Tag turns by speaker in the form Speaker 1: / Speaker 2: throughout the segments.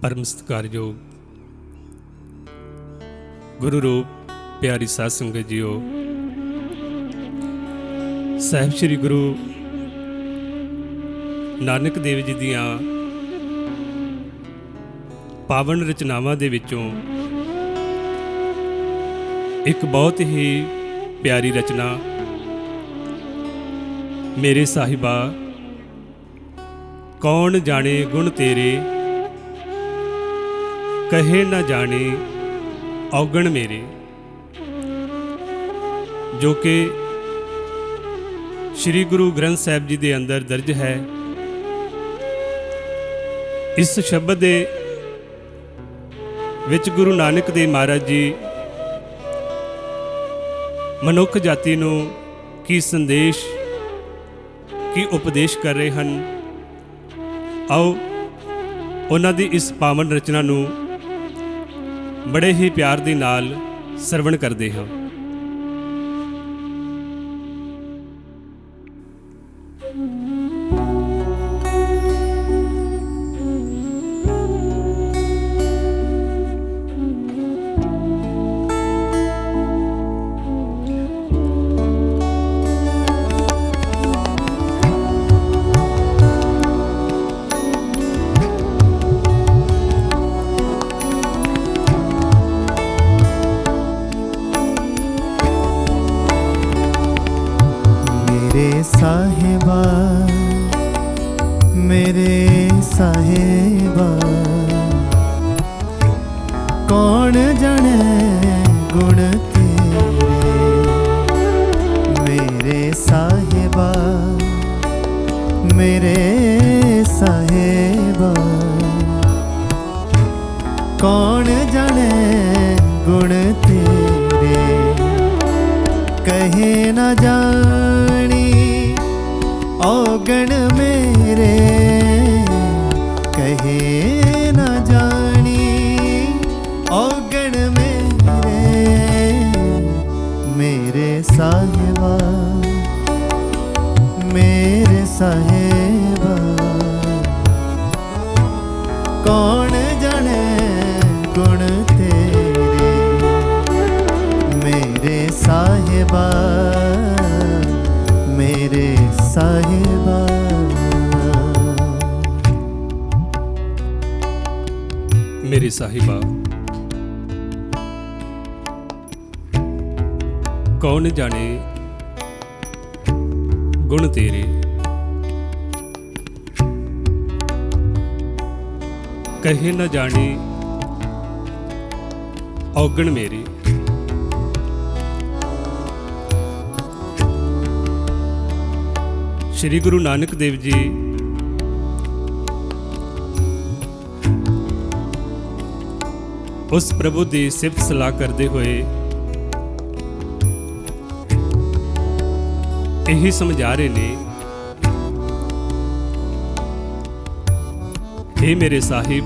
Speaker 1: परम सत्कारयोग गुरु रूप प्यारी साध संगत जीओ, साहिब श्री गुरु नानक देव जी दियां पावन रचनावां दे विचों एक बहुत ही प्यारी रचना मेरे साहिबा कौन जाने गुण तेरे, कहे न जाने औगण मेरे, जो कि श्री गुरु ग्रंथ साहिब जी के अंदर दर्ज है। इस शब्द दे विच गुरु नानक देव महाराज जी मनुख जाति नूं की संदेश की उपदेश कर रहे हैं। आओ उन्हां दी इस पावन रचना नूं बड़े ही प्यार दे नाल सरवण करते हैं।
Speaker 2: साहिबा मेरे साहिबा कौन जाने गुण तेरे, मेरे साहिबा मेरे साहिबा कौन जाने गुण तेरे, कहे न जानी औगण मेरे, कहे न जानी औगण मेरे, मेरे साहिबा मेरे साहिबा कौन जाने गुण तेरे, मेरे साहिबा मेरे साहिबा।
Speaker 1: मेरे साहिबा कौन जाने गुण तेरे, कहे न जाने औगण मेरे। श्री गुरु नानक देव जी उस प्रभु की सिफत सलाह करते हुए यही समझा रहे ने, हे मेरे साहिब,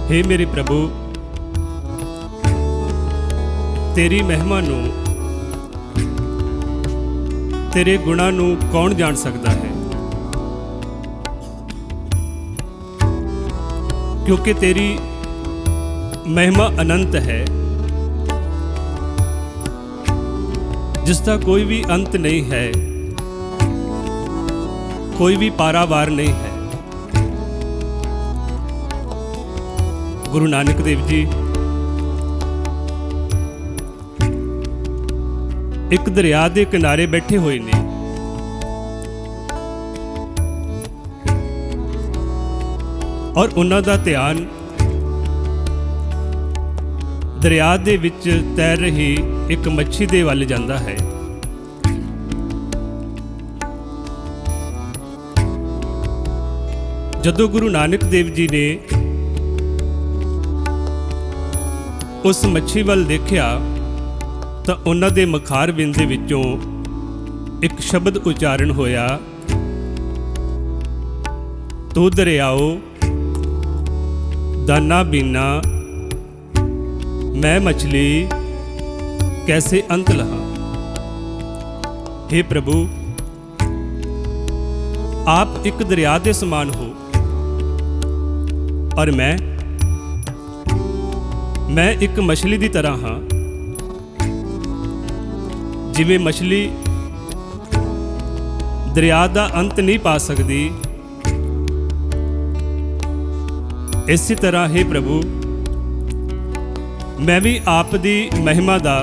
Speaker 1: हे मेरे प्रभु, तेरी महिमा नूं तेरे गुणां नूं कौन जान सकता है, क्योंकि तेरी महिमा अनंत है, जिसका कोई भी अंत नहीं है, कोई भी पारावार नहीं है। गुरु नानक देव जी एक दरिया के किनारे बैठे हुए ने, और उन्हां दा ध्यान दरिया दे विच तैर रही एक मच्छी दे वल जांदा है। जदों गुरु नानक देव जी ने उस मच्छी वल देखिया तो उन्हां दे मखार बिंद दे विचों एक शब्द उचारण होया, तू दरियाओ दाना बीना मैं मछली कैसे अंत लहा। हे प्रभु, आप एक दरिया के समान हो और मैं एक मछली की तरह हाँ। जिवें मछली दरिया का अंत नहीं पा सकती, इसी तरह हे प्रभु मैं भी आप दी महिमा दा,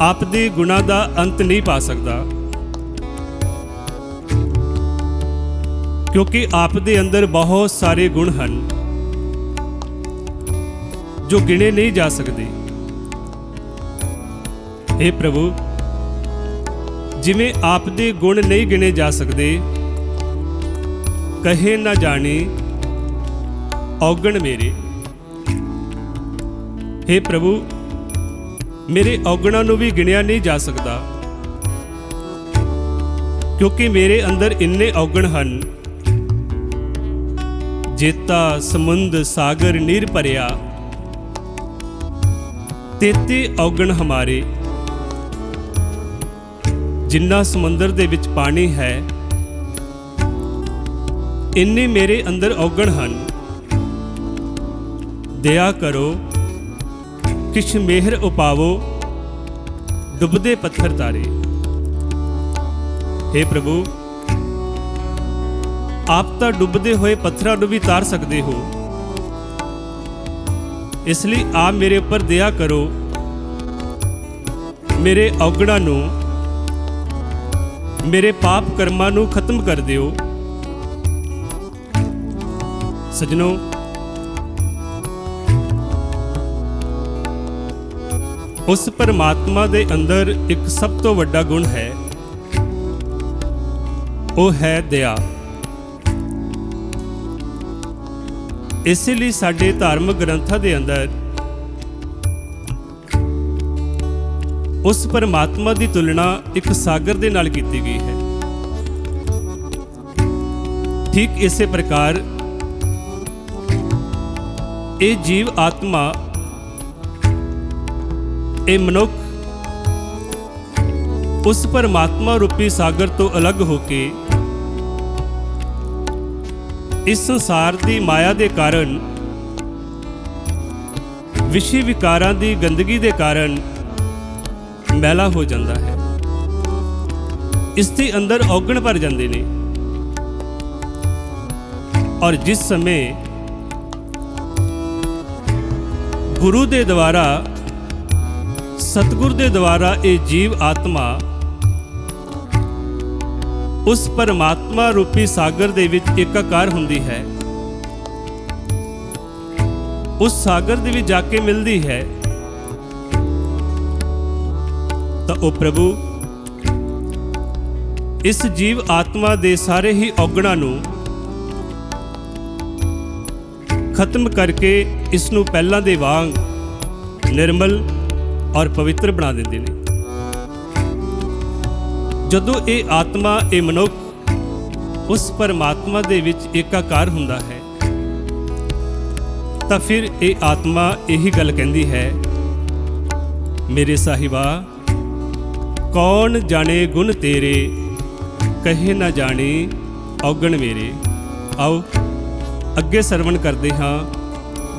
Speaker 1: आप दे गुणा दा अंत नहीं पा सकता, क्योंकि आप दे अंदर बहुत सारे गुण हैं जो गिने नहीं जा सकते। हे प्रभु जिवें आप दे गुण नहीं गिने जा सकते, कहे ना जाने औगण मेरे। हे प्रभु मेरे औगणों नूं भी गिनिया नहीं जा सकता, क्योंकि मेरे अंदर इन्ने औगण हैं। जेता समुंद सागर नीर भरिया, तेते औगण हमारे। जिन्ना समुंदर दे विच पानी है, इन्ने मेरे अंदर औगण हैं। दया करो किछ मेहर उपावो, डुबदे पत्थर तारे। हे प्रभु आप तो डुबदे हुए पत्थरां नूं भी तार सकते हो, इसलिए आप मेरे उपर दया करो, मेरे औगणा नूं, मेरे पाप कर्मां नूं खत्म कर दिओ। सजनों उस परमात्मा दे अंदर एक सब तो वड्डा गुण है, वो है दया। इसलिए साडे धार्मिक ग्रंथां दे अंदर उस परमात्मा की तुलना एक सागर दे नाल कीती गई है। ठीक इसे प्रकार ये जीव आत्मा, ये मनुख उस परमात्मा रूपी सागर तो अलग होके इस संसार की माया के कारण, विषय विकारां की गंदगी के कारण मैला हो जाता है। इसके अंदर औगण भर जाते हैं और जिस समय गुरु के द्वारा, सतगुरु के द्वारा ये जीव आत्मा उस परमात्मा रूपी सागर दे विच एकाकार हुंदी है, उस सागर दे विच जाके मिलती है, तो ओ प्रभु इस जीव आत्मा दे सारे ही औगणा नूं खत्म करके इसनूं पहलां दे वांग निर्मल और पवित्र बना देंदे ने। जदों ये आत्मा, ये मनुख उस परमात्मा दे विच एकाकार हुंदा है, तो फिर ये आत्मा यही गल कहती है, मेरे साहिबा कौन जाने गुण तेरे, कहे ना जाने औगण मेरे। आओ अगे सरवण करते हाँ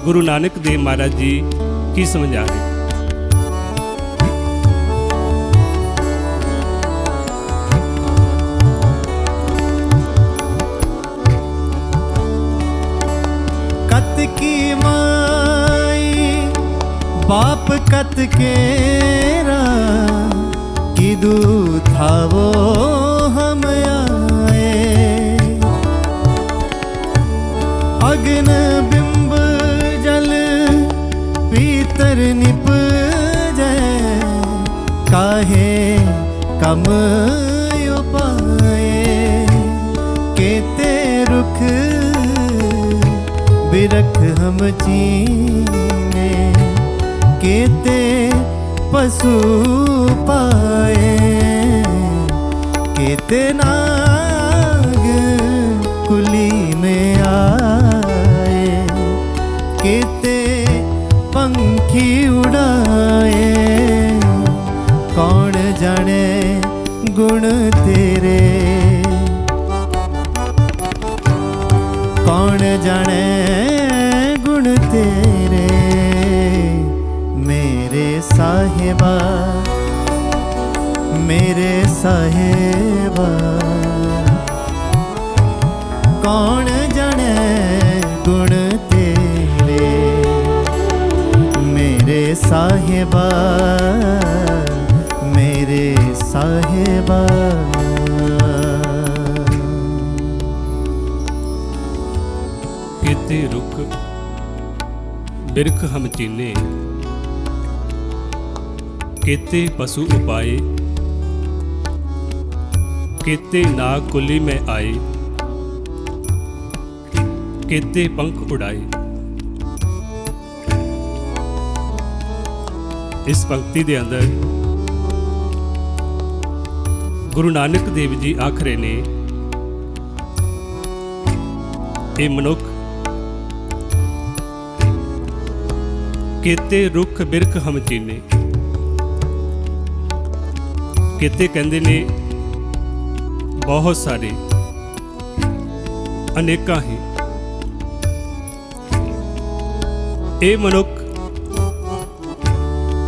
Speaker 1: गुरु नानक देव महाराज जी की समझा रहे।
Speaker 2: कत की माई बाप कत केरा, किदू थावो हम आए। अग्न बिंब जल पीतर निपजै, काहे कम उपाए। केते रुख बिरख हम चीने, केते पशु पाए। केते नाग कुली में आए, केते पंखी उड़ाए। कौन जाने गुण तेरे, जाने गुण तेरे मेरे साहिबा, मेरे साहिबा। कौन जाने गुण तेरे मेरे साहिबा, मेरे साहिबा।
Speaker 1: केते रुख बिरख हम चीने, केते पशु उपाए, केते नाग कुली में आए, केते पंख उड़ाए। इस पंक्ति के अंदर गुरु नानक देव जी आख रहे ने, ये मनुख केते रुख बिरख हम चीने। केते कहंदे ने बहुत सारे, अनेकां ही। ये मनुख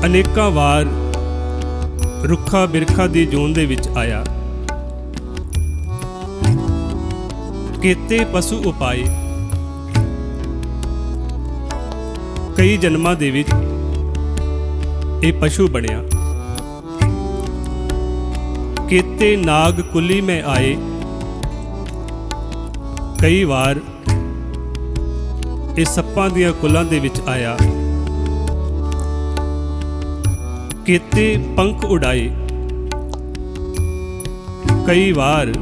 Speaker 1: अनेकां वार रुखा बिरखा दी जोन दे विच आया। केते पशु उपाए, कई जन्मां दे विच ये पशु बनिया। केते नाग कुली में आए, कई बार ये सप्पां दियां कुलां दे विच आया। केते पंख उड़ाए, कई बार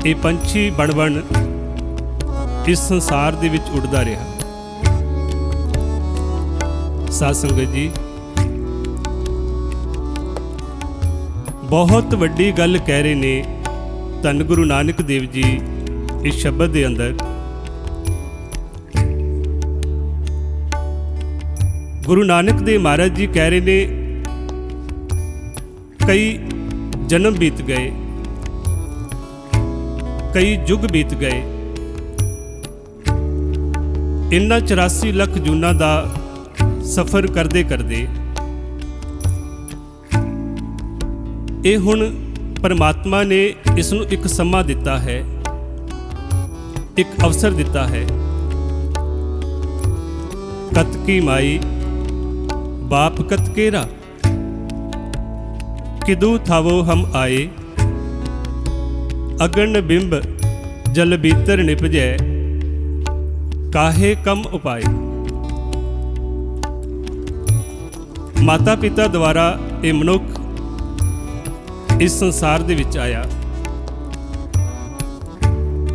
Speaker 1: ये पंछी बन बन इस संसार दे विच उड़दा रहा। साध संगत जी, बहुत वड्डी गल कह रहे ने धन गुरु नानक देव जी इस शब्द के अंदर। गुरु नानक देव महाराज जी कह रहे ने कई जन्म बीत गए, कई युग बीत गए। इन्ना 84 लख जूना का सफ़र करते करते ये हुण परमात्मा ने इसनूं एक समा दिता है, एक अवसर दिता है। कत की माई बाप कत केरा, किदू थावो हम आए। अगन बिंब जल बीतर निपजै, काहे कम उपाय। माता पिता द्वारा ये मनुख इस संसार दे विच आया।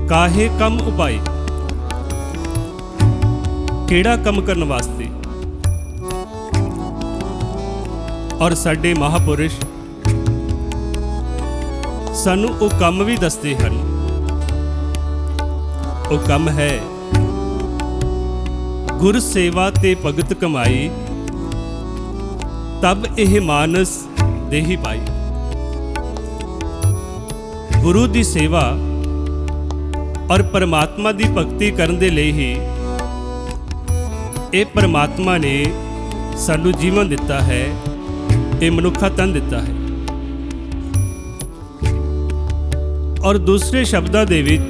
Speaker 1: काहे कम उपाय, केड़ा कम करने वास्ते। और साडे महापुरुष सानू वो कम भी दसते हैं। वो कम है गुर सेवा ते भगत कमाई, तब यह मानस देही पाई। गुरु की सेवा और परमात्मा की भगती करने के लिए ही ये परमात्मा ने सानू जीवन दिता है, ये मनुखा तन दिता है। और दूसरे शब्दों दे विच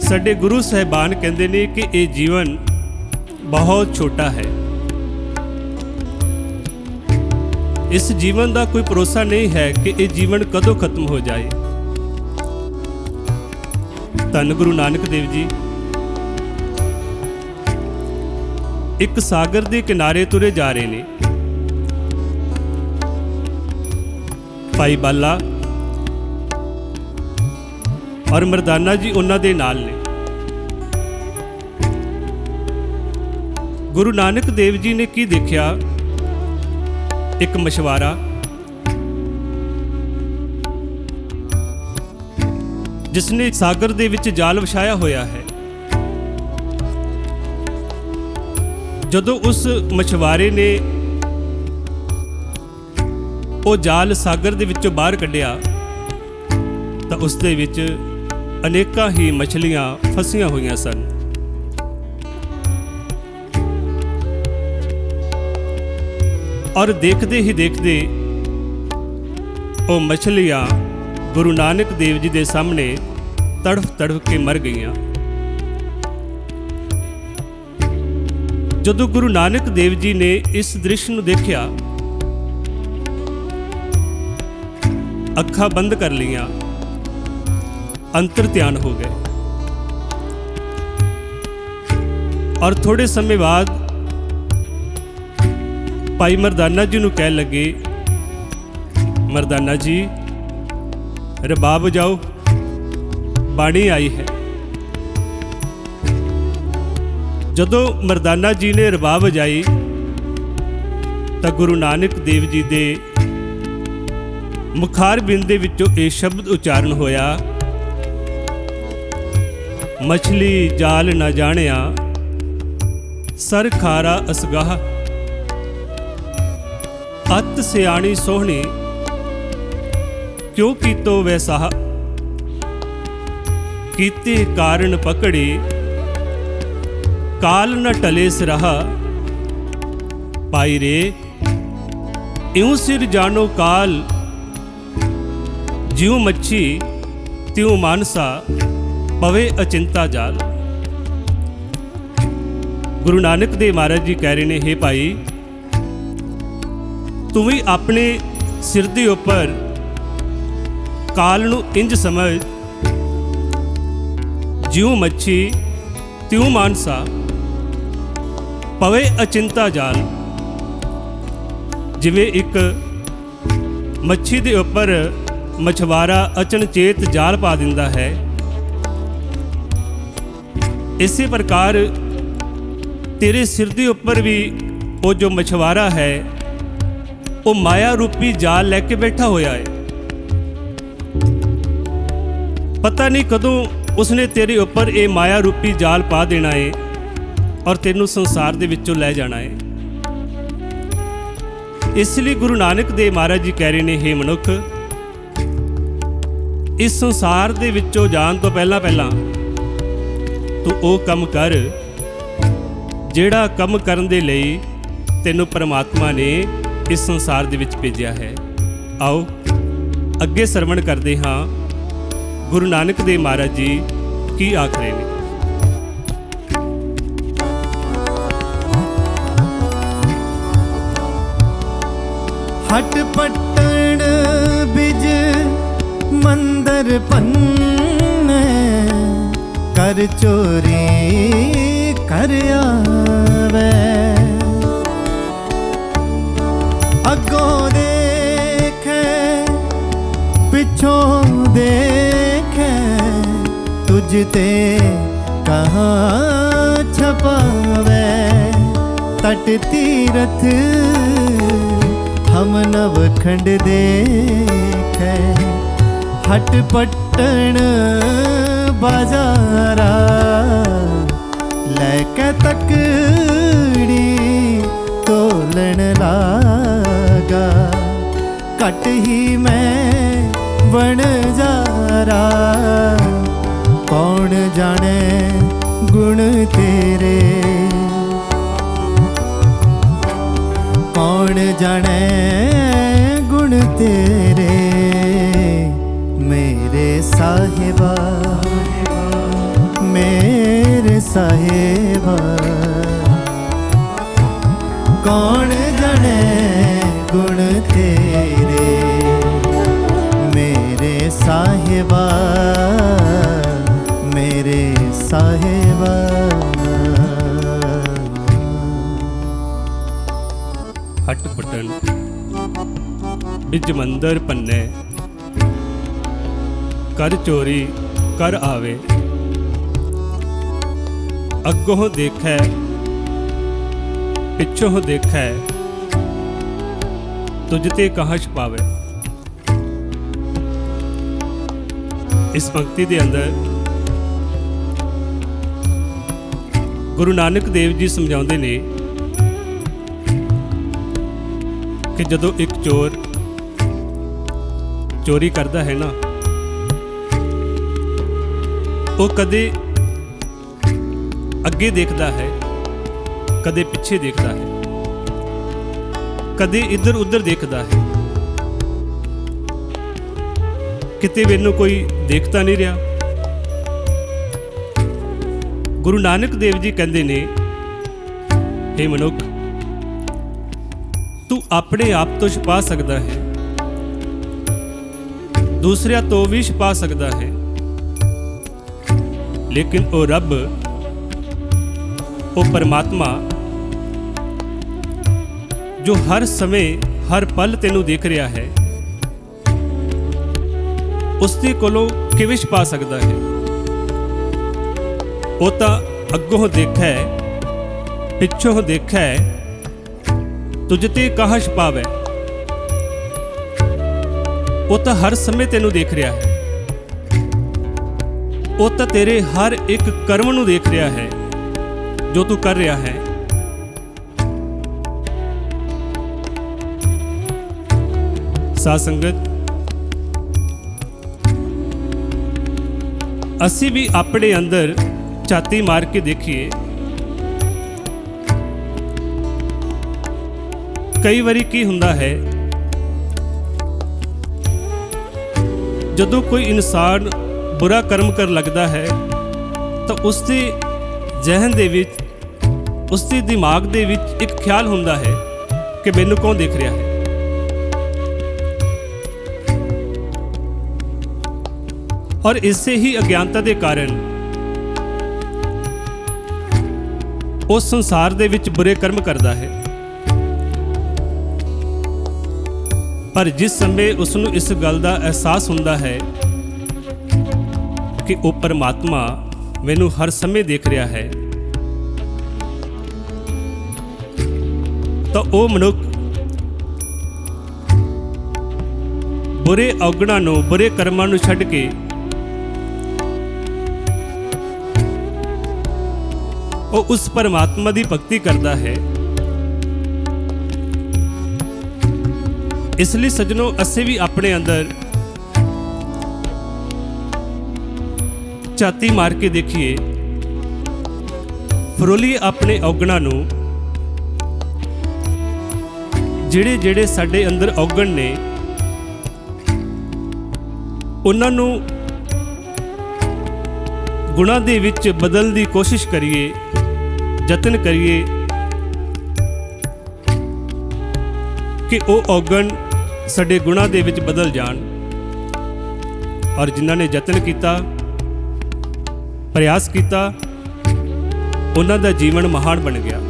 Speaker 1: साडे गुरु साहिबान कहते हैं कि ये जीवन बहुत छोटा है। इस जीवन का कोई भरोसा नहीं है कि ये जीवन कदों खत्म हो जाए। धन गुरु नानक देव जी एक सागर के किनारे तुरे जा रहे ने। भाई बाला और मरदाना जी उन्हां दे नाल ने। गुरु नानक देव जी ने की देखा, एक मशवारा जिसने सागर दे विच जाल विछाया होया है। जदों उस मछुआरे ने वो जाल सागर दे विचों बाहर कढ़िया ਤਾਂ ਉਸ ਦੇ ਵਿੱਚ ਅਨੇਕਾਂ ਹੀ ਮਛਲੀਆਂ ਫਸੀਆਂ ਹੋਈਆਂ ਸਨ। ਔਰ ਦੇਖਦੇ ਹੀ ਦੇਖਦੇ ਉਹ ਮਛਲੀਆਂ ਗੁਰੂ ਨਾਨਕ ਦੇਵ ਜੀ ਦੇ ਸਾਹਮਣੇ ਤੜਫ ਤੜਫ ਕੇ ਮਰ ਗਈਆਂ। ਜਦੋਂ ਗੁਰੂ ਨਾਨਕ ਦੇਵ ਜੀ ਨੇ ਇਸ ਦ੍ਰਿਸ਼ ਨੂੰ ਦੇਖਿਆ, ਅੱਖਾਂ ਬੰਦ ਕਰ ਲਈਆਂ, ਅੰਤਰ ਧਿਆਨ ਹੋ ਗਏ। ਔਰ ਥੋੜੇ ਸਮੇਂ ਬਾਅਦ ਭਾਈ ਮਰਦਾਨਾ ਜੀ ਨੂੰ ਕਹਿਣ ਲੱਗੇ, ਮਰਦਾਨਾ ਜੀ ਰਬਾਬ ਵਜਾਓ, ਬਾਣੀ ਆਈ ਹੈ। ਜਦੋਂ ਮਰਦਾਨਾ ਜੀ ਨੇ ਰਬਾਬ ਵਜਾਈ ਤਾਂ ਗੁਰੂ ਨਾਨਕ ਦੇਵ ਜੀ ਦੇ ਮੁਖਾਰ ਬਿੰਦ ਦੇ ਵਿੱਚੋਂ ਇਹ ਸ਼ਬਦ ਉਚਾਰਨ ਹੋਇਆ, ਮਛਲੀ ਜਾਲ ਨਾ ਜਾਣਿਆ ਸਰ ਖਾਰਾ ਅਸਗਾਹ, ਅਤ ਸਿਆਣੀ ਸੋਹਣੀ ਕਿਉਂ ਕੀਤੋ ਵੈਸਾਹ, ਕੀਤੇ ਕਾਰਨ ਪਕੜੀ ਕਾਲ ਨ ਟਲੇ ਸਿਰਾਹਾ, ਪਾਈ ਰੇ ਇਉਂ ਸਿਰ ਜਾਣੋ ਕਾਲ, ਜਿਉ ਮੱਛੀ ਤਿਉ ਮਾਨਸਾ ਪਵੇ ਅਚਿੰਤਾ ਜਾਲ। ਗੁਰੂ ਨਾਨਕ ਦੇਵ ਮਹਾਰਾਜ ਜੀ ਕਹਿ ਰਹੇ ਨੇ, ਹੇ ਭਾਈ ਤੂੰ ਵੀ ਆਪਣੇ ਸਿਰ ਦੇ ਉੱਪਰ ਕਾਲ ਨੂੰ ਇੰਜ ਸਮਝ, ਜਿਉ ਮੱਛੀ ਤਿਉ ਮਾਨਸਾ ਪਵੇ ਅਚਿੰਤਾ ਜਾਲ। ਜਿਵੇਂ ਇੱਕ ਮੱਛੀ ਦੇ ਉੱਪਰ ਮਛਵਾਰਾ ਅਚਨਚੇਤ ਜਾਲ ਪਾ ਦਿੰਦਾ ਹੈ, ਇਸੇ ਪ੍ਰਕਾਰ ਤੇਰੇ ਸਿਰ ਦੇ ਉੱਪਰ ਵੀ ਉਹ ਜੋ ਮਛਵਾਰਾ ਹੈ ਉਹ ਮਾਇਆ ਰੂਪੀ ਜਾਲ ਲੈ ਕੇ ਬੈਠਾ ਹੋਇਆ ਹੈ। ਪਤਾ ਨਹੀਂ ਕਦੋਂ ਉਸਨੇ ਤੇਰੇ ਉੱਪਰ ਇਹ ਮਾਇਆ ਰੂਪੀ ਜਾਲ ਪਾ ਦੇਣਾ ਹੈ ਔਰ ਤੈਨੂੰ ਸੰਸਾਰ ਦੇ ਵਿੱਚੋਂ ਲੈ ਜਾਣਾ ਹੈ। ਇਸ ਲਈ ਗੁਰੂ ਨਾਨਕ ਦੇਵ ਮਹਾਰਾਜ ਜੀ ਕਹਿ ਰਹੇ ਨੇ, ਹੇ ਮਨੁੱਖ ਇਸ ਸੰਸਾਰ ਦੇ ਵਿੱਚੋਂ ਜਾਣ ਤੋਂ ਪਹਿਲਾਂ ਤੂੰ ਉਹ ਕੰਮ ਕਰ ਜਿਹੜਾ ਕੰਮ ਕਰਨ ਦੇ ਲਈ ਤੈਨੂੰ ਪਰਮਾਤਮਾ ਨੇ ਇਸ ਸੰਸਾਰ ਦੇ ਵਿੱਚ ਭੇਜਿਆ ਹੈ। ਆਓ ਅੱਗੇ ਸਰਵਣ ਕਰਦੇ ਹਾਂ ਗੁਰੂ ਨਾਨਕ ਦੇਵ ਮਹਾਰਾਜ ਜੀ ਕੀ ਆਖ ਰਹੇ ਨੇ।
Speaker 2: ਹਟ ਪਟਣ ਬਿਜ ਮੰਦਰ ਪੰਨੇ, ਕਰ ਚੋਰੀ ਕਰ ਆਵੇ, ਅੱਗੋਂ ਦੇਖੇ ਪਿੱਛੋਂ ਦੇਖੇ, ਤੁਝ ਤੇ ਕਹਾਂ ਛਪਾਵੇ, ਤਟ ਤੀਰਥ ਹਮ ਨਵਖੰਡ ਦੇਖੇ, ਹਟ ਪਟਣ ਬਾਜ਼ਾਰਾ, ਲੈ ਕੇ ਤਕੜੀ ਤੋਲਣ ਲਾਗਾ, ਘਟ ਹੀ ਮੈਂ ਬਣ ਜਾਰਾ, ਕੌਣ ਜਾਣੇ ਗੁਣ ਤੇਰੇ, ਕੌਣ ਜਾਣੇ ਗੁਣ ਤੇਰੇ, ਮੇਰੇ ਸਾਹਿਬਾ ਮੇਰੇ ਸਾਹਿਬਾ, ਕੌਣ ਜਾਣੇ ਗੁਣ ਤੇਰੇ, ਮੇਰੇ ਸਾਹਿਬਾ ਮੇਰੇ ਸਾਹਿਬਾ।
Speaker 1: ਹਟ ਪਟਨ ਬਿਜ ਮੰਦਰ ਪੰਨੇ, ਕਰ ਚੋਰੀ ਕਰ ਆਵੇ, ਅੱਗੋਂ ਦੇਖੈ ਪਿੱਛੋਂ ਦੇਖੈ, ਤੁਝ ਤੇ ਕਹਾਂ ਛਪਾਵੇ। ਇਸ ਪੰਕਤੀ ਦੇ ਅੰਦਰ ਗੁਰੂ ਨਾਨਕ ਦੇਵ ਜੀ ਸਮਝਾਉਂਦੇ ਨੇ ਕਿ ਜਦੋਂ ਇੱਕ ਚੋਰ ਚੋਰੀ ਕਰਦਾ ਹੈ ਨਾ, ਉਹ ਕਦੇ ਅੱਗੇ ਦੇਖਦਾ ਹੈ, ਕਦੇ ਪਿੱਛੇ ਦੇਖਦਾ ਹੈ, ਕਦੇ ਇੱਧਰ ਉੱਧਰ ਦੇਖਦਾ ਹੈ। ਕਿਤੇ ਮੈਨੂੰ ਕੋਈ ਦੇਖਤਾ ਨਹੀਂ ਰਿਹਾ। ਗੁਰੂ ਨਾਨਕ ਦੇਵ ਜੀ ਕਹਿੰਦੇ ਨੇ, ਹੇ ਮਨੁੱਖ, ਤੂੰ ਆਪਣੇ ਆਪ ਤੋਂ ਛੁਪਾ ਸਕਦਾ ਹੈ, ਦੂਸਰਿਆਂ ਤੋਂ ਵੀ ਛੁਪਾ ਸਕਦਾ ਹੈ, ਲੇਕਿਨ ਉਹ ਰੱਬ, ਉਹ ਪਰਮਾਤਮਾ ਜੋ ਹਰ ਸਮੇਂ ਹਰ ਪਲ ਤੈਨੂੰ ਦੇਖ ਰਿਹਾ ਹੈ, ਉਸ ਦੇ ਕੋਲੋਂ ਕਿਵੇਂ ਛੁਪਾ ਸਕਦਾ ਹੈ? ਉਹ ਤਾਂ ਅੱਗੋਂ ਦੇਖੈ, ਪਿੱਛੋਂ ਦੇਖੈ, ਤੁਝ ਤੇ ਕਾਹ ਛੁਪਾਵੈ। ਉਹ ਤਾਂ ਹਰ ਸਮੇਂ ਤੈਨੂੰ ਦੇਖ ਰਿਹਾ ਹੈ। ਉਹ ਤਾਂ ਤੇਰੇ ਹਰ ਇੱਕ ਕਰਮ ਨੂੰ ਦੇਖ ਰਿਹਾ ਹੈ ਜੋ ਤੂੰ ਕਰ ਰਿਹਾ ਹੈ। ਸਾਧ ਸੰਗਤ, ਅਸੀਂ ਵੀ ਆਪਣੇ ਅੰਦਰ ਝਾਤੀ ਮਾਰ ਕੇ ਦੇਖੀਏ। ਕਈ ਵਾਰੀ ਕੀ ਹੁੰਦਾ ਹੈ, ਜਦੋਂ ਕੋਈ ਇਨਸਾਨ ਬੁਰਾ ਕਰਮ ਕਰਨ ਲੱਗਦਾ ਹੈ ਤਾਂ ਉਸਦੇ ਜ਼ਿਹਨ ਦੇ ਵਿੱਚ, ਉਸਦੇ ਦਿਮਾਗ ਦੇ ਵਿੱਚ ਇੱਕ ਖਿਆਲ ਹੁੰਦਾ ਹੈ ਕਿ ਮੈਨੂੰ ਕੌਣ ਦੇਖ ਰਿਹਾ ਹੈ। ਔਰ ਇਸੇ ਹੀ ਅਗਿਆਨਤਾ ਦੇ ਕਾਰਨ ਉਹ ਸੰਸਾਰ ਦੇ ਵਿੱਚ ਬੁਰੇ ਕਰਮ ਕਰਦਾ ਹੈ। ਪਰ ਜਿਸ ਸਮੇਂ ਉਸ ਨੂੰ ਇਸ ਗੱਲ ਦਾ ਅਹਿਸਾਸ ਹੁੰਦਾ ਹੈ ਕਿ ਉਹ ਪਰਮਾਤਮਾ ਮੈਨੂੰ ਹਰ ਸਮੇਂ ਦੇਖ ਰਿਹਾ ਹੈ, ਤਾਂ ਉਹ ਮਨੁੱਖ ਬੁਰੇ ਔਗਣਾਂ ਨੂੰ, ਬੁਰੇ ਕਰਮਾਂ ਨੂੰ ਛੱਡ ਕੇ ਉਹ ਉਸ ਪਰਮਾਤਮਾ ਦੀ ਭਗਤੀ ਕਰਦਾ ਹੈ। ਇਸ ਲਈ ਸੱਜਣੋ, ਅਸੀਂ ਵੀ ਆਪਣੇ ਅੰਦਰ ਝਾਤੀ ਮਾਰ ਕੇ ਦੇਖੀਏ, ਫਰੋਲੀਏ ਆਪਣੇ ਔਗਣਾਂ ਨੂੰ। ਜਿਹੜੇ ਜਿਹੜੇ ਸਾਡੇ ਅੰਦਰ ਔਗਣ ਨੇ, ਉਹਨਾਂ ਨੂੰ ਗੁਣਾਂ ਦੇ ਵਿੱਚ ਬਦਲਣ ਦੀ ਕੋਸ਼ਿਸ਼ ਕਰੀਏ, ਯਤਨ ਕਰੀਏ ਕਿ ਉਹ ਔਗਣ ਸਾਡੇ ਗੁਣਾਂ ਦੇ ਵਿੱਚ ਬਦਲ ਜਾਣ। ਔਰ ਜਿਨ੍ਹਾਂ ਨੇ ਯਤਨ ਕੀਤਾ, ਪ੍ਰਯਾਸ ਕੀਤਾ, ਉਹਨਾਂ ਦਾ ਜੀਵਨ ਮਹਾਨ ਬਣ ਗਿਆ।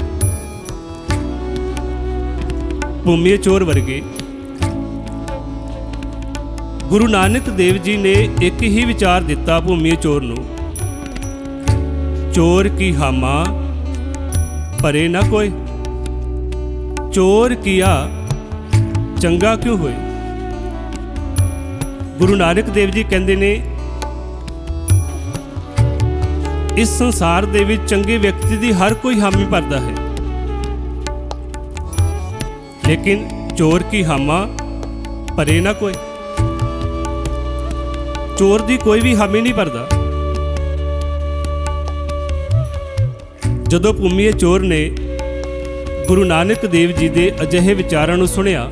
Speaker 1: ਭੂਮੀਏ ਚੋਰ ਵਰਗੇ ਗੁਰੂ ਨਾਨਕ ਦੇਵ ਜੀ ਨੇ ਇੱਕ ਹੀ ਵਿਚਾਰ ਦਿੱਤਾ ਭੂਮੀਏ ਚੋਰ ਨੂੰ, ਚੋਰ ਕੀ ਹਾਮਾ ਭਰੇ ਨਾ ਕੋਈ, ਚੋਰ ਕੀਆ ਚੰਗਾ ਕਿਉਂ ਹੋਏ। ਗੁਰੂ ਨਾਨਕ ਦੇਵ ਜੀ ਕਹਿੰਦੇ ਨੇ, ਇਸ ਸੰਸਾਰ ਦੇ ਵਿੱਚ ਚੰਗੇ ਵਿਅਕਤੀ ਦੀ ਹਰ ਕੋਈ ਹਾਮੀ ਭਰਦਾ ਹੈ, ਲੇਕਿਨ ਚੋਰ ਕੀ ਹਾਮਾ ਭਰੇ ਨਾ ਕੋਈ। ਚੋਰ ਦੀ ਕੋਈ ਵੀ ਹਾਮੀ ਨਹੀਂ ਭਰਦਾ। ਜਦੋਂ ਭੂਮੀਏ ਚੋਰ ਨੇ ਗੁਰੂ ਨਾਨਕ ਦੇਵ ਜੀ ਦੇ ਅਜਿਹੇ ਵਿਚਾਰਾਂ ਨੂੰ ਸੁਣਿਆ,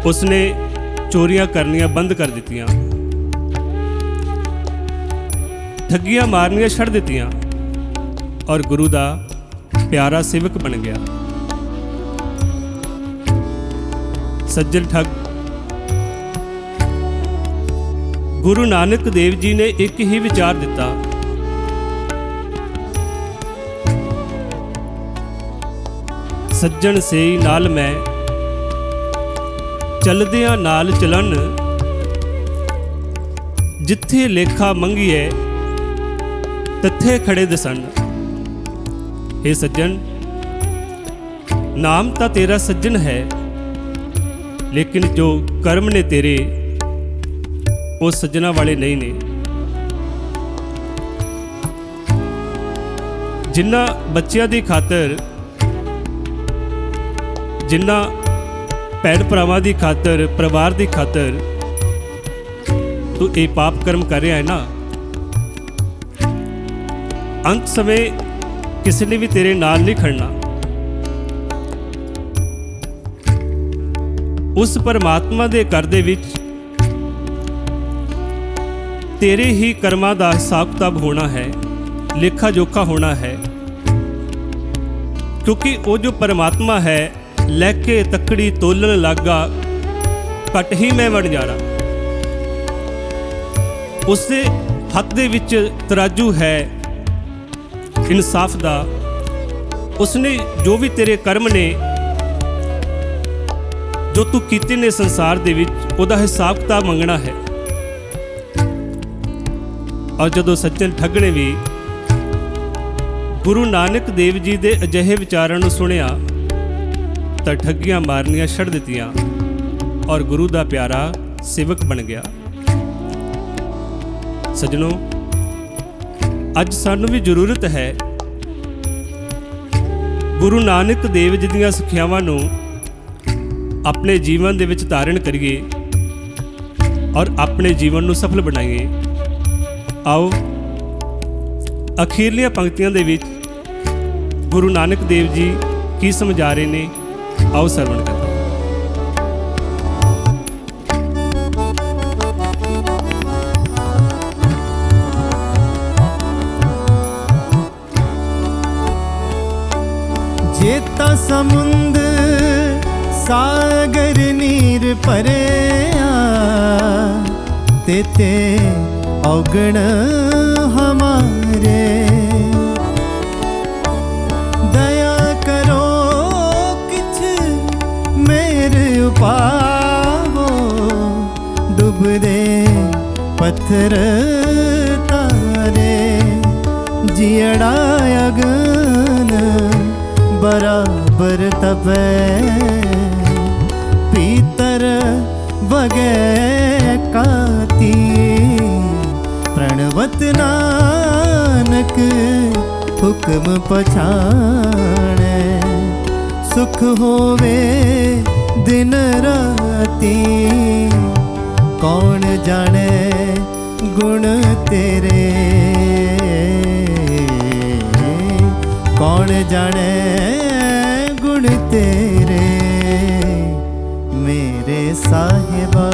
Speaker 1: ਉਸਨੇ ਚੋਰੀਆਂ ਕਰਨੀਆਂ ਬੰਦ ਕਰ ਦਿੱਤੀਆਂ, ਠੱਗੀਆਂ ਮਾਰਨੀਆਂ ਛੱਡ ਦਿੱਤੀਆਂ ਔਰ ਗੁਰੂ ਦਾ ਪਿਆਰਾ ਸੇਵਕ ਬਣ ਗਿਆ। ਸੱਜਣ ਠੱਗ, ਗੁਰੂ ਨਾਨਕ ਦੇਵ ਜੀ ਨੇ ਇੱਕ ਹੀ ਵਿਚਾਰ ਦਿੱਤਾ, ਸੱਜਣ ਸੇਈ ਨਾਲ ਮੈਂ ਚਲਦਿਆਂ ਨਾਲ ਚਲਨ, ਜਿੱਥੇ ਲੇਖਾ ਮੰਗੀਏ ਤੱਥੇ ਖੜੇ ਦਸਨ। हे ਸੱਜਣ, ਨਾਮ ਤਾਂ ਤੇਰਾ ਸੱਜਣ ਹੈ, ਲੇਕਿਨ ਜੋ ਕਰਮ ਨੇ ਤੇਰੇ, ਉਹ ਸੱਜਣਾ ਵਾਲੇ ਨਹੀਂ ਨੇ। ਜਿਨ੍ਹਾਂ ਬੱਚਿਆਂ ਦੀ ਖਾਤਰ, ਜਿਨ੍ਹਾਂ ਭੈਣ ਭਰਾਵਾਂ ਦੀ ਖਾਤਰ, ਪਰਿਵਾਰ ਦੀ ਖਾਤਰ ਤੂੰ ਇਹ ਪਾਪ ਕਰਮ ਕਰ ਰਿਹਾ ਹੈ ਨਾ, ਅੰਤ ਸਮੇਂ ਕਿਸੇ ਨੇ ਵੀ ਤੇਰੇ ਨਾਲ ਨਹੀਂ ਖੜਨਾ। ਉਸ ਪਰਮਾਤਮਾ ਦੇ ਘਰ ਦੇ ਵਿੱਚ ਤੇਰੇ ਹੀ ਕਰਮਾਂ ਦਾ ਹਿਸਾਬ ਕਿਤਾਬ ਹੋਣਾ ਹੈ, ਲੇਖਾ ਜੋਖਾ ਹੋਣਾ ਹੈ, ਕਿਉਂਕਿ ਉਹ ਜੋ ਪਰਮਾਤਮਾ ਹੈ ਲੈ ਕੇ ਤੱਕੜੀ ਤੋਲਣ ਲੱਗਾ, ਘਟ ਹੀ ਮੈਂ ਵਣਜਾਰਾ। ਉਸਦੇ ਹੱਥ ਦੇ ਵਿੱਚ ਤਰਾਜੂ ਹੈ ਇਨਸਾਫ ਦਾ। ਉਸਨੇ ਜੋ ਵੀ ਤੇਰੇ ਕਰਮ ਨੇ, ਜੋ ਤੂੰ ਕੀਤੇ ਨੇ ਸੰਸਾਰ ਦੇ ਵਿੱਚ, ਉਹਦਾ ਹਿਸਾਬ ਕਿਤਾਬ ਮੰਗਣਾ ਹੈ। ਔਰ ਜਦੋਂ ਸੱਜਣ ਠੱਗਣੇ ਵੀ ਗੁਰੂ ਨਾਨਕ ਦੇਵ ਜੀ ਦੇ ਅਜਿਹੇ ਵਿਚਾਰਾਂ ਨੂੰ ਸੁਣਿਆ ਤਾਂ ਠੱਗੀਆਂ ਮਾਰਨੀਆਂ ਛੱਡ ਦਿੱਤੀਆਂ ਔਰ ਗੁਰੂ ਦਾ ਪਿਆਰਾ ਸੇਵਕ ਬਣ ਗਿਆ। ਸੱਜਣੋ, ਅੱਜ ਸਾਨੂੰ ਵੀ ਜ਼ਰੂਰਤ ਹੈ ਗੁਰੂ ਨਾਨਕ ਦੇਵ ਜੀ ਦੀਆਂ ਸਿੱਖਿਆਵਾਂ ਨੂੰ ਆਪਣੇ ਜੀਵਨ ਦੇ ਵਿੱਚ ਧਾਰਨ ਕਰੀਏ ਔਰ ਆਪਣੇ ਜੀਵਨ ਨੂੰ ਸਫਲ ਬਣਾਈਏ। ਆਓ ਅਖੀਰਲੀਆਂ ਪੰਕਤੀਆਂ ਦੇ ਵਿੱਚ ਗੁਰੂ ਨਾਨਕ ਦੇਵ ਜੀ ਕੀ ਸਮਝਾ ਰਹੇ ਨੇ, ਆਓ ਸਰਵਣ ਕਰਦੇ।
Speaker 2: जेता समुंद सागर नीर भरिया, तेते औगण हमारे। दया करो किछ मेरे उपावो, डुबदे पत्थर तारे। जियड़ा अगन बराबर तपे, पीतर बगे काती। प्रणवत नानक हुक्म पछाणे, सुख होवे दिन राती। कौन जाने गुण तेरे, कौन जाने गुण तेरे। मेरे साहिबा,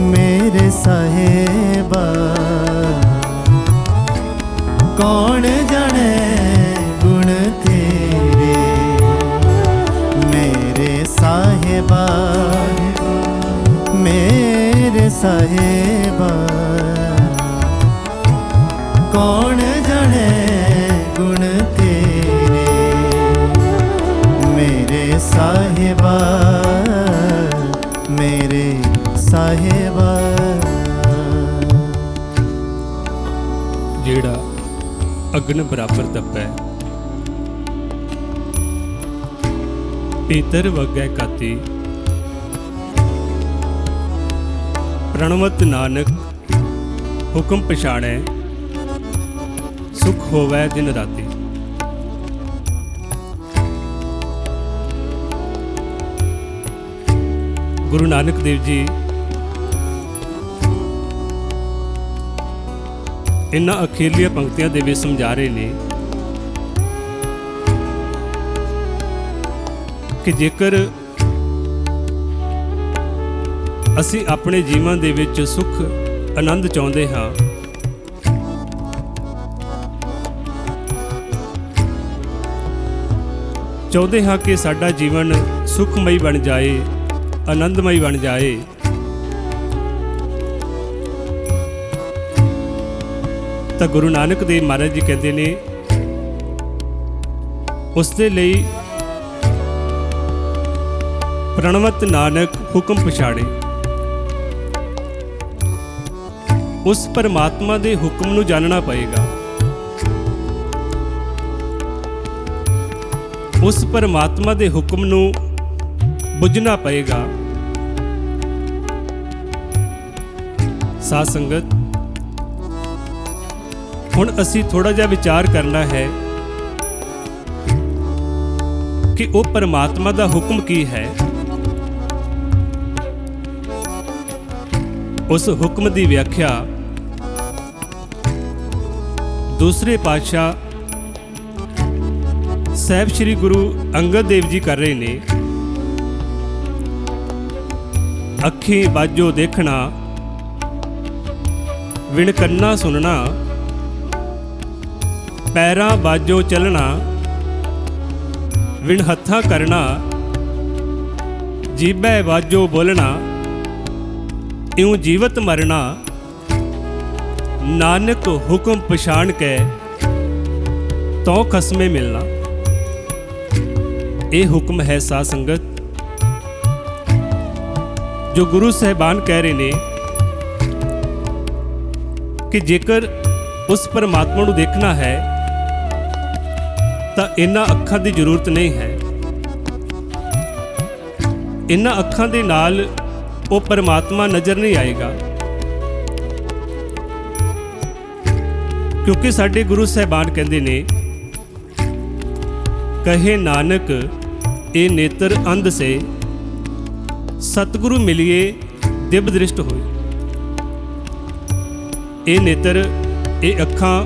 Speaker 2: मेरे साहिबा, कौन जाने गुण तेरे। मेरे साहिबा, मेरे साहिबा, कौन जाने गुण तेरे। मेरे साहिबा, मेरे साहिबा।
Speaker 1: ਜਿਹੜਾ ਅਗਨ ਬਰਾਬਰ ਤਪੈ, ਪੀਤਰ ਵਗੈ ਕਾਤੀ। ਪ੍ਰਣਵਤ ਨਾਨਕ ਹੁਕਮ ਪਛਾਣੈ, ਸੁਖ ਹੋਵੈ ਦਿਨ ਰਾਤੀ। ਗੁਰੂ ਨਾਨਕ ਦੇਵ ਜੀ ਇਹਨਾਂ ਅਖੀਰਲੀਆਂ ਪੰਕਤੀਆਂ ਦੇ ਵਿੱਚ ਸਮਝਾ ਰਹੇ ਨੇ ਕਿ ਜੇਕਰ ਅਸੀਂ ਆਪਣੇ ਜੀਵਨ ਦੇ ਵਿੱਚ ਸੁੱਖ ਆਨੰਦ ਚਾਹੁੰਦੇ ਹਾਂ ਕਿ ਸਾਡਾ ਜੀਵਨ ਸੁਖਮਈ ਬਣ ਜਾਏ, ਆਨੰਦਮਈ ਬਣ ਜਾਏ, ਤਾਂ ਗੁਰੂ ਨਾਨਕ ਦੇਵ ਮਹਾਰਾਜ ਜੀ ਕਹਿੰਦੇ ਨੇ ਉਸ ਦੇ ਲਈ ਪ੍ਰਣਵਤ ਨਾਨਕ ਹੁਕਮ ਪਛਾੜੇ। ਉਸ ਪਰਮਾਤਮਾ ਦੇ ਹੁਕਮ ਨੂੰ ਜਾਣਨਾ ਪਏਗਾ, ਉਸ ਪਰਮਾਤਮਾ ਦੇ ਹੁਕਮ ਨੂੰ ਬੁੱਝਣਾ ਪਏਗਾ। ਸਾਧ ਸੰਗਤ, ਹੁਣ ਅਸੀਂ ਥੋੜਾ ਜਿਹਾ ਵਿਚਾਰ ਕਰਨਾ ਹੈ ਕਿ ਉਹ ਪਰਮਾਤਮਾ ਦਾ ਹੁਕਮ ਕੀ ਹੈ। उस हुक्म की व्याख्या दूसरे पातशाह साहब श्री गुरु अंगद देव जी कर रहे ने। अखी बाजो देखना, विण कन्ना सुनना, पैरां बाजो चलना, विण हत्थां करना, जीभै बाजो बोलना, इऊं जीवत मरना, नानक हुक्म पछाण के तो खसमे मिलना। ये हुक्म है साध संगत जो गुरु साहिबान कह रहे ने कि जेकर उस परमात्मा नूं देखना है तो इन्हां अखां की जरूरत नहीं है। इन्हां अखां दे नाल वो परमात्मा नज़र नहीं आएगा, क्योंकि साडे गुरु साहिबान कहते ने, कहे नानक ए नेत्र अंध से, सतगुरु मिलिए दिव्य दृष्ट होए। ए नेत्र ए अखां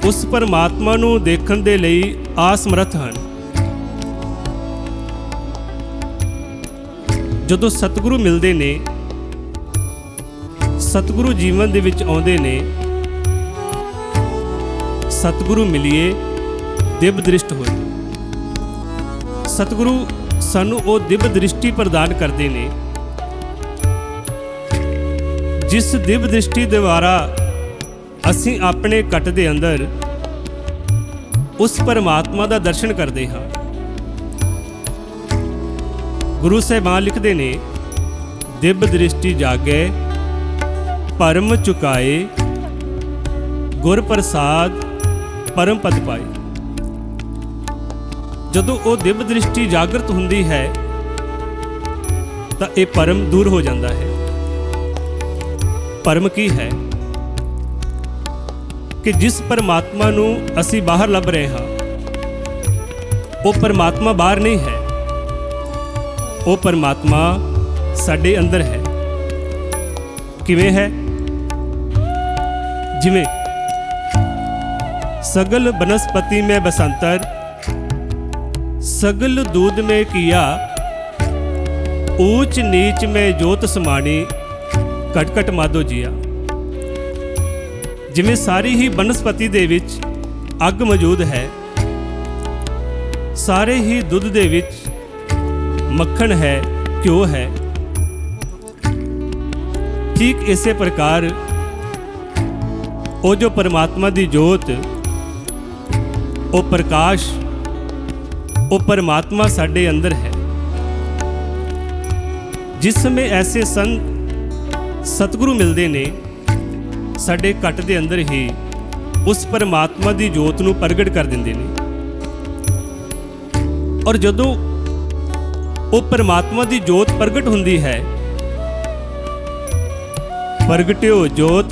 Speaker 1: उस परमात्मा नूं देखण दे लई असमर्थ हन। जदों सतगुरु मिलते ने, सतगुरु जीवन दे विच आउंदे ने, सतगुरु मिलिए दिव्य दृष्ट होए। सतगुरु सानू वो दिव्य दृष्टि प्रदान करते ने जिस दिव्य दृष्टि द्वारा असीं अपने कट दे अंदर उस परमात्मा का दर्शन करते हाँ। गुरु साहिबान लिखते ने, दिव्य दृष्टि जागे परम चुकाए, गुर प्रसाद परम पद पाए। जदों वो दिव्य दृष्टि जागृत हुंदी है तो ये परम दूर हो जाता है। परम की है कि जिस परमात्मा नूं असी बाहर लभ रहे हाँ, वो परमात्मा बाहर नहीं है, वो परमात्मा साडे अंदर है। किवें है? जिवें सगल बनस्पति में बसंतर, सगल दूध में किया, ऊंच नीच में जोत समानी, कटकट मादो जिया। जिवें सारी ही बनस्पति दे विच अग मौजूद है, सारे ही दुध दे विच मक्खन है, घ्यो है, ठीक इसे प्रकार वो जो परमात्मा दी जोत, वो प्रकाश, वो परमात्मा साडे अंदर है। जिस समय ऐसे संत सतगुरु मिलते ने, साडे कट दे अंदर ही उस परमात्मा दी जोत नूं प्रगट कर दिंदे ने। और जदों वो परमात्मा दी जोत प्रगट हुंदी है, प्रगट्यो जोत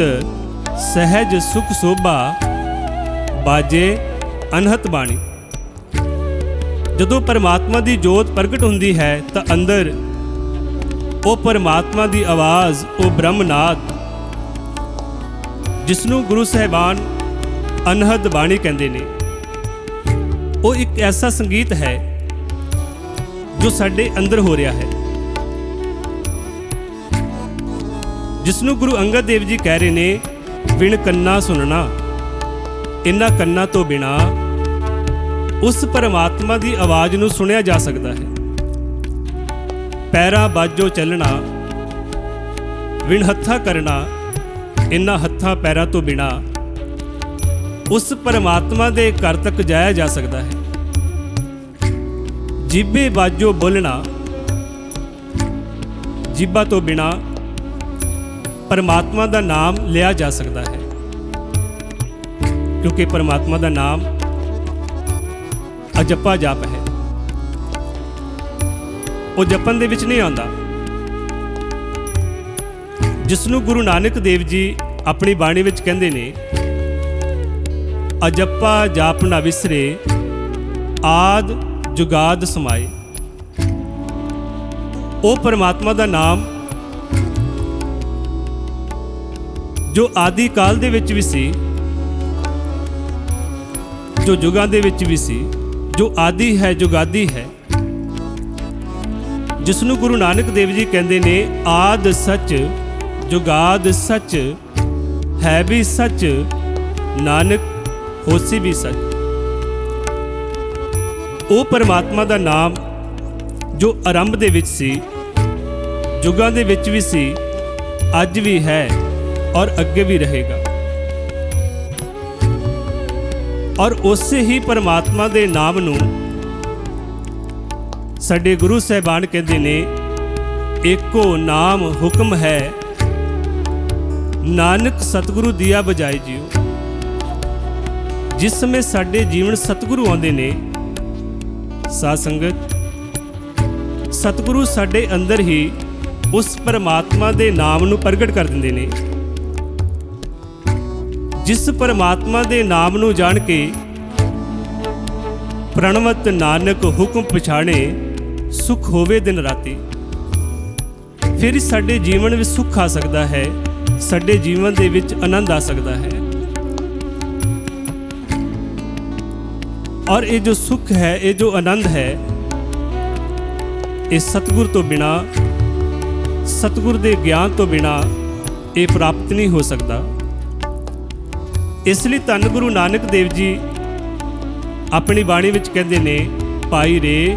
Speaker 1: सहज सुख शोभा, बाजे अनहत बाणी। जदों परमात्मा दी जोत प्रगट हुंदी है तो अंदर वो परमात्मा दी आवाज़, वो ब्रह्मनाद, जिसनों गुरु साहिबान अनहद बाणी कहते ने, वो एक ऐसा संगीत है जो साडे अंदर हो रहा है, जिसनों गुरु अंगद देव जी कह रहे ने, विण कन्ना सुनना, इन्हां कन्ना तो बिना उस परमात्मा की आवाज़ नूं सुनिया जा सकता है। पैरां बाजो चलना, विण हत्था करना, इन्हां हत्थां पैरां तो बिना उस परमात्मा के घर तक जाया जा सकता है। जीभे बाजो बोलना, जीभा तो बिना परमात्मा का नाम लिया जा सकता है, क्योंकि परमात्मा का नाम अजप्पा जाप है। वो जपन दे विच नहीं आंदा, जिसनों गुरु नानक देव जी अपनी बाणी विच कहंदे ने, अजप्पा जाप ना विसरे, आद जुगाद समाए। वो परमात्मा का नाम ਜੋ ਆਦਿ ਕਾਲ ਦੇ ਵਿੱਚ ਵੀ ਸੀ, ਜੋ ਯੁਗਾਂ ਦੇ ਵਿੱਚ ਵੀ ਸੀ, ਜੋ ਆਦਿ ਹੈ, ਜੁਗਾਦੀ ਹੈ, ਜਿਸ ਨੂੰ ਗੁਰੂ ਨਾਨਕ ਦੇਵ ਜੀ ਕਹਿੰਦੇ ਨੇ ਆਦ ਸੱਚ, ਜੁਗਾਦ ਸੱਚ, ਹੈ ਵੀ ਸੱਚ, ਨਾਨਕ ਹੋਸੀ ਵੀ ਸੱਚ। ਉਹ ਪਰਮਾਤਮਾ ਦਾ ਨਾਮ ਜੋ ਆਰੰਭ ਦੇ ਵਿੱਚ ਸੀ, ਯੁਗਾਂ ਦੇ ਵਿੱਚ ਵੀ ਸੀ, ਅੱਜ ਵੀ ਹੈ ਔਰ ਅੱਗੇ ਵੀ ਰਹੇਗਾ। ਔਰ ਉਸੇ ਹੀ ਪਰਮਾਤਮਾ ਦੇ ਨਾਮ ਨੂੰ ਸਾਡੇ ਗੁਰੂ ਸਾਹਿਬਾਨ ਕਹਿੰਦੇ ਨੇ ਏਕੋ ਨਾਮ ਹੁਕਮ ਹੈ, ਨਾਨਕ ਸਤਿਗੁਰੂ ਦੀਆ ਬਜਾਏ ਜਿਉ। ਜਿਸ ਸਮੇਂ ਸਾਡੇ ਜੀਵਨ ਸਤਿਗੁਰੂ ਆਉਂਦੇ ਨੇ, ਸਾਧ ਸੰਗਤ, ਸਤਿਗੁਰੂ ਸਾਡੇ ਅੰਦਰ ਹੀ ਉਸ ਪਰਮਾਤਮਾ ਦੇ ਨਾਮ ਨੂੰ ਪ੍ਰਗਟ ਕਰ ਦਿੰਦੇ ਨੇ। ਜਿਸ ਪਰਮਾਤਮਾ ਦੇ ਨਾਮ ਨੂੰ ਜਾਣ ਕੇ ਪ੍ਰਣਵਤ ਨਾਨਕ ਹੁਕਮ ਪਛਾਣੇ, ਸੁਖ ਹੋਵੇ ਦਿਨ ਰਾਤੀ। ਫਿਰ ਸਾਡੇ ਜੀਵਨ ਵਿੱਚ ਸੁਖ ਆ ਸਕਦਾ ਹੈ, ਸਾਡੇ ਜੀਵਨ ਦੇ ਵਿੱਚ ਆਨੰਦ ਆ ਸਕਦਾ ਹੈ। ਔਰ ਇਹ ਜੋ ਸੁਖ ਹੈ, ਇਹ ਜੋ ਆਨੰਦ ਹੈ, ਇਹ ਸਤਿਗੁਰ ਤੋਂ ਬਿਨਾ, ਸਤਿਗੁਰ ਦੇ ਗਿਆਨ ਤੋਂ ਬਿਨਾ ਇਹ ਪ੍ਰਾਪਤ ਨਹੀਂ ਹੋ ਸਕਦਾ। ਇਸ ਲਈ ਧੰਨ ਗੁਰੂ ਨਾਨਕ ਦੇਵ ਜੀ ਆਪਣੀ ਬਾਣੀ ਵਿੱਚ ਕਹਿੰਦੇ ਨੇ, ਭਾਈ ਰੇ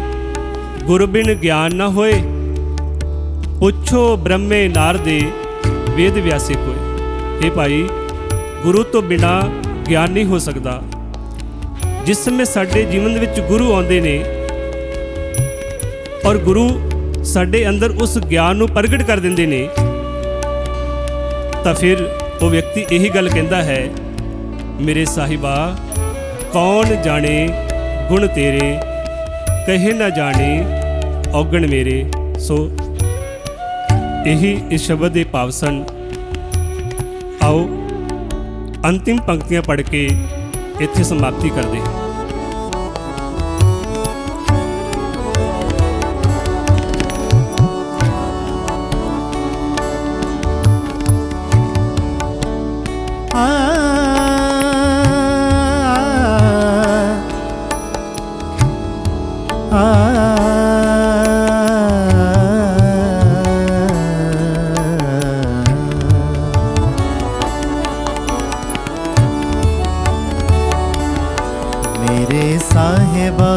Speaker 1: ਗੁਰ ਬਿਨ ਗਿਆਨ ਨਾ ਹੋਏ, ਪੁੱਛੋ ਬ੍ਰਹਮੇ ਨਾਰਦੇ ਵੇਦ ਵਿਆਸੇ ਕੋਏ। ਇਹ ਭਾਈ, ਗੁਰੂ ਤੋਂ ਬਿਨਾ ਗਿਆਨ ਨਹੀਂ ਹੋ ਸਕਦਾ। ਜਿਸ ਸਮੇਂ ਸਾਡੇ ਜੀਵਨ ਦੇ ਵਿੱਚ ਗੁਰੂ ਆਉਂਦੇ ਨੇ ਔਰ ਗੁਰੂ ਸਾਡੇ ਅੰਦਰ ਉਸ ਗਿਆਨ ਨੂੰ ਪ੍ਰਗਟ ਕਰ ਦਿੰਦੇ ਨੇ, ਤਾਂ ਫਿਰ ਉਹ ਵਿਅਕਤੀ ਇਹੀ ਗੱਲ ਕਹਿੰਦਾ ਹੈ, ਮੇਰੇ ਸਾਹਿਬਾ ਕੌਣ ਜਾਣੇ ਗੁਣ ਤੇਰੇ, ਕਹੇ ਨਾ ਜਾਣੇ ਔਗਣ ਮੇਰੇ। ਸੋ ਇਹੀ ਇਸ ਸ਼ਬਦ ਦੇ ਭਾਵ ਸਨ। ਆਓ ਅੰਤਿਮ ਪੰਕਤੀਆਂ ਪੜ੍ਹ ਕੇ ਇੱਥੇ ਸਮਾਪਤੀ ਕਰਦੇ ਹਾਂ।
Speaker 2: ਮੇਰੇ ਸਾਹਿਬਾ,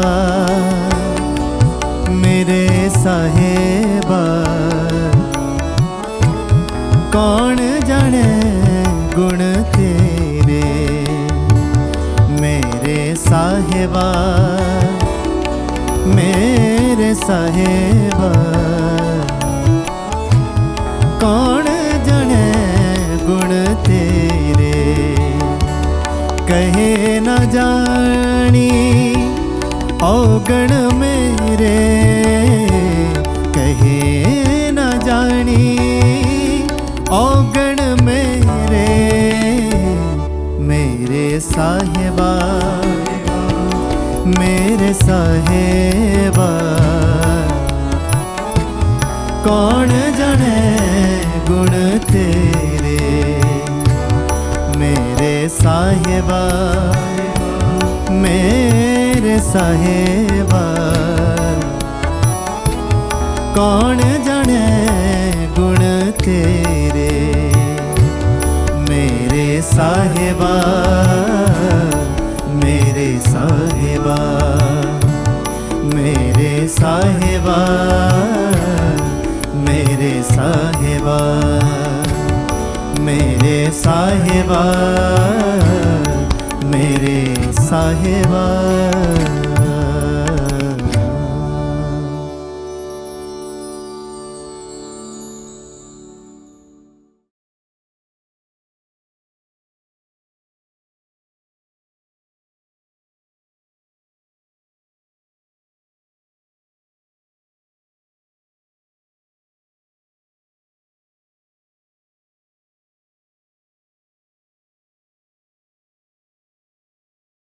Speaker 2: ਮੇਰੇ ਸਾਹਿਬਾ, ਕੌਣ ਜਾਣੇ ਗੁਣ ਤੇਰੇ। ਮੇਰੇ ਸਾਹਿਬਾ, ਮੇਰੇ ਸਾਹਿਬਾ, ਕੌਣ ਜਾਣੇ ਗੁਣ ਤੇਰੇ। ਕਹੇ ਨਾ ਜਾਣੀ ਔਗਣ ਮੇਰੇ, ਕਹੇ ਨਾ ਜਾਣੀ ਔਗਣ ਮੇਰੇ। ਮੇਰੇ ਸਾਹਿਬਾ, ਮੇਰੇ ਸਾਹਿਬਾ, ਕੌਣ ਜਾਣੇ ਗੁਣ ਤੇਰੇ। ਮੇਰੇ ਸਾਹਿਬਾ, ਮੇਰੇ ਸਾਹਿਬਾ, ਕੌਣ ਜਾਣੇ ਗੁਣ ਤੇਰੇ। ਮੇਰੇ ਸਾਹਿਬਾ, ਮੇਰੇ ਸਾਹਿਬਾ, ਮੇਰੇ ਸਾਹਿਬਾ, ਮੇਰੇ ਸਾਹਿਬਾ, ਮੇਰੇ ਸਾਹਿਬਾ, ਮੇਰੇ ਸਾਹਿਬਾ।